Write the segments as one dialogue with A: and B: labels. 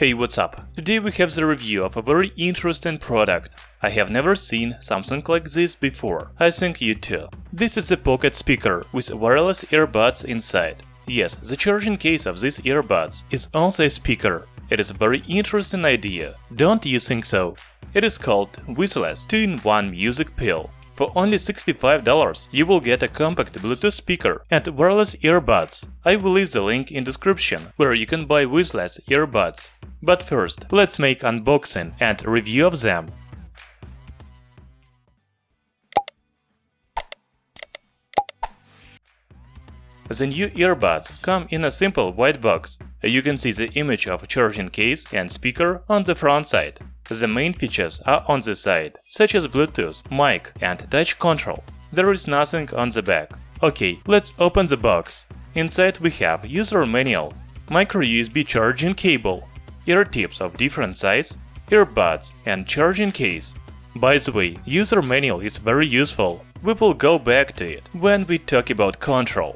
A: Hey, what's up? Today we have the review of a very interesting product. I have never seen something like this before. I think you too. This is a pocket speaker with wireless earbuds inside. Yes, the charging case of these earbuds is also a speaker. It is a very interesting idea. Don't you think so? It is called Vissles 2-in-1 Music Pill. For only $65, you will get a compact Bluetooth speaker and wireless earbuds. I will leave the link in description where you can buy Vissles earbuds. But first, let's make unboxing and review of them. The new earbuds come in a simple white box. You can see the image of a charging case and speaker on the front side. The main features are on the side, such as Bluetooth, mic and touch control. There is nothing on the back. Okay, let's open the box. Inside we have user manual, micro USB charging cable, ear tips of different size, earbuds and charging case. By the way, user manual is very useful. We will go back to it when we talk about control.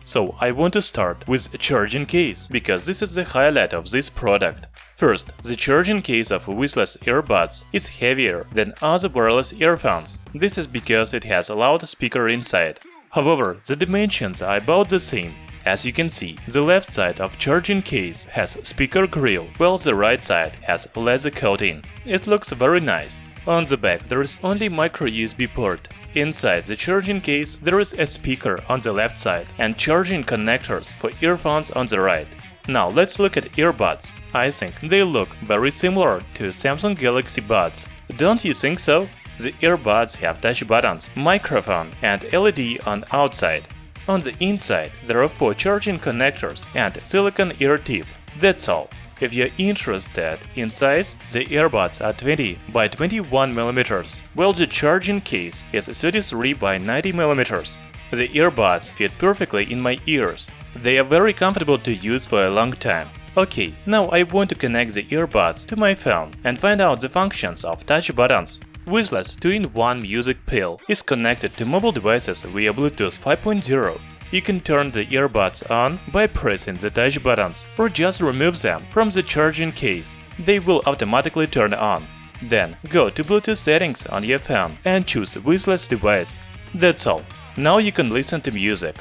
A: So I want to start with a charging case, because this is the highlight of this product. First, the charging case of Vissles earbuds is heavier than other wireless earphones. This is because it has a loudspeaker inside. However, the dimensions are about the same. As you can see, the left side of charging case has speaker grill, while the right side has leather coating. It looks very nice. On the back there is only micro USB port. Inside the charging case there is a speaker on the left side and charging connectors for earphones on the right. Now let's look at earbuds. I think they look very similar to Samsung Galaxy Buds. Don't you think so? The earbuds have touch buttons, microphone and LED on outside. On the inside there are 4 charging connectors and silicone ear tip. That's all. If you're interested in size, the earbuds are 20 by 21 mm, while the charging case is 33 by 90 mm. The earbuds fit perfectly in my ears. They are very comfortable to use for a long time. Okay, now I want to connect the earbuds to my phone and find out the functions of touch buttons. Vissles 2-in-1 Music Pill is connected to mobile devices via Bluetooth 5.0. You can turn the earbuds on by pressing the touch buttons, or just remove them from the charging case. They will automatically turn on. Then go to Bluetooth settings on your phone and choose Vissles device. That's all. Now you can listen to music.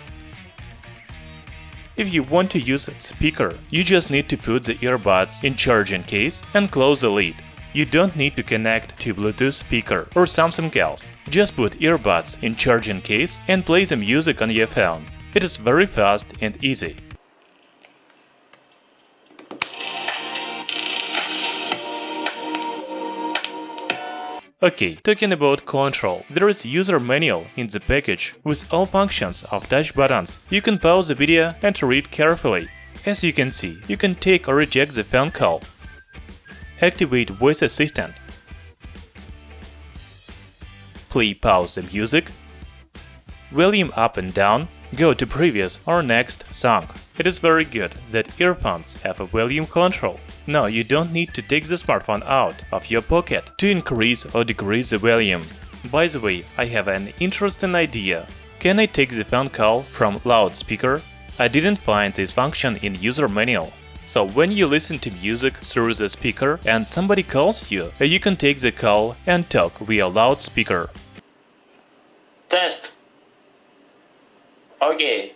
A: If you want to use a speaker, you just need to put the earbuds in charging case and close the lid. You don't need to connect to Bluetooth speaker or something else. Just put earbuds in charging case and play the music on your phone. It is very fast and easy. Okay, talking about control, there is user manual in the package with all functions of touch buttons. You can pause the video and read carefully. As you can see, you can take or reject the phone call, activate voice assistant, play pause the music, volume up and down, go to previous or next song. It is very good that earphones have a volume control. Now you don't need to take the smartphone out of your pocket to increase or decrease the volume. By the way, I have an interesting idea. Can I take the phone call from loudspeaker? I didn't find this function in user manual. So when you listen to music through the speaker and somebody calls you, you can take the call and talk via loudspeaker.
B: Test. Okay.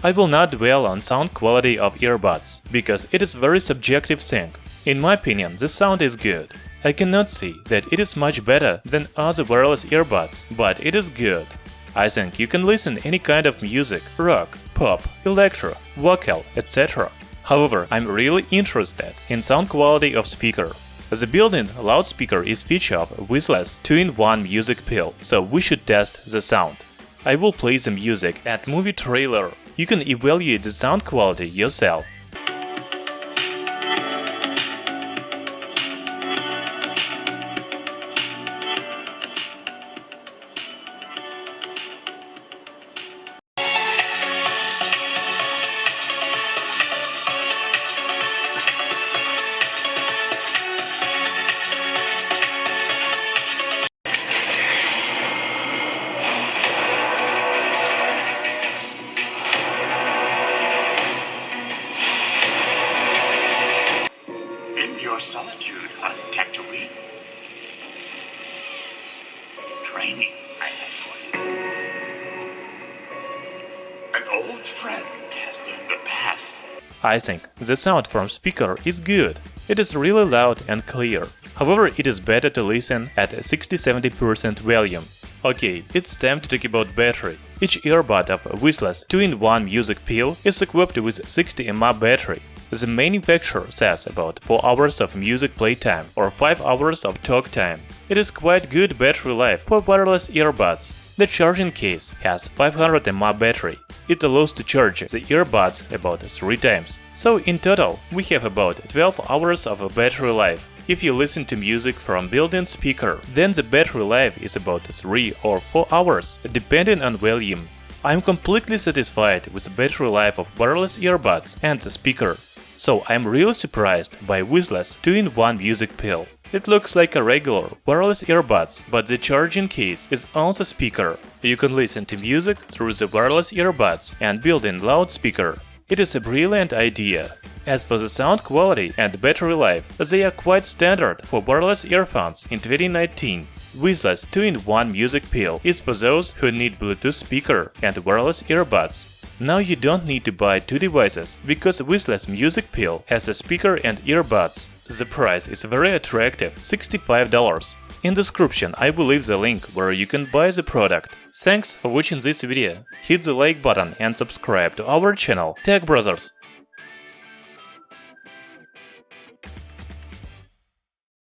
A: I will not dwell on sound quality of earbuds, because it is very subjective thing. In my opinion, the sound is good. I cannot say that it is much better than other wireless earbuds, but it is good. I think you can listen any kind of music, rock, pop, electro, vocal, etc. However, I'm really interested in sound quality of speaker. The built-in loudspeaker is feature of Vissles 2-in-1 Music Pill, so we should test the sound. I will play the music and movie trailer. You can evaluate the sound quality yourself.
C: your solitude on Tatooine. Training I had for you. An old friend has learned the path.
A: I think the sound from speaker is good. It is really loud and clear. However, it is better to listen at 60-70% volume. Okay, it's time to talk about battery. Each earbud of Vissles 2-in-1 music pill is equipped with 60 mAh battery. The manufacturer says about 4 hours of music playtime or 5 hours of talk time. It is quite good battery life for wireless earbuds. The charging case has 500 mAh battery. It allows to charge the earbuds about 3 times. So in total, we have about 12 hours of battery life. If you listen to music from built-in speaker, then the battery life is about 3 or 4 hours, depending on volume. I'm completely satisfied with the battery life of wireless earbuds and the speaker. So I'm really surprised by Vissles 2-in-1 music pill. It looks like a regular wireless earbuds, but the charging case is on the speaker. You can listen to music through the wireless earbuds and built-in loudspeaker. It is a brilliant idea. As for the sound quality and battery life, they are quite standard for wireless earphones in 2019. Vissles 2-in-1 music pill is for those who need Bluetooth speaker and wireless earbuds. Now you don't need to buy 2 devices, because Vissles music pill has a speaker and earbuds. The price is very attractive, $65. In description I will leave the link where you can buy the product. Thanks for watching this video. Hit the like button and subscribe to our channel Tech Brothers.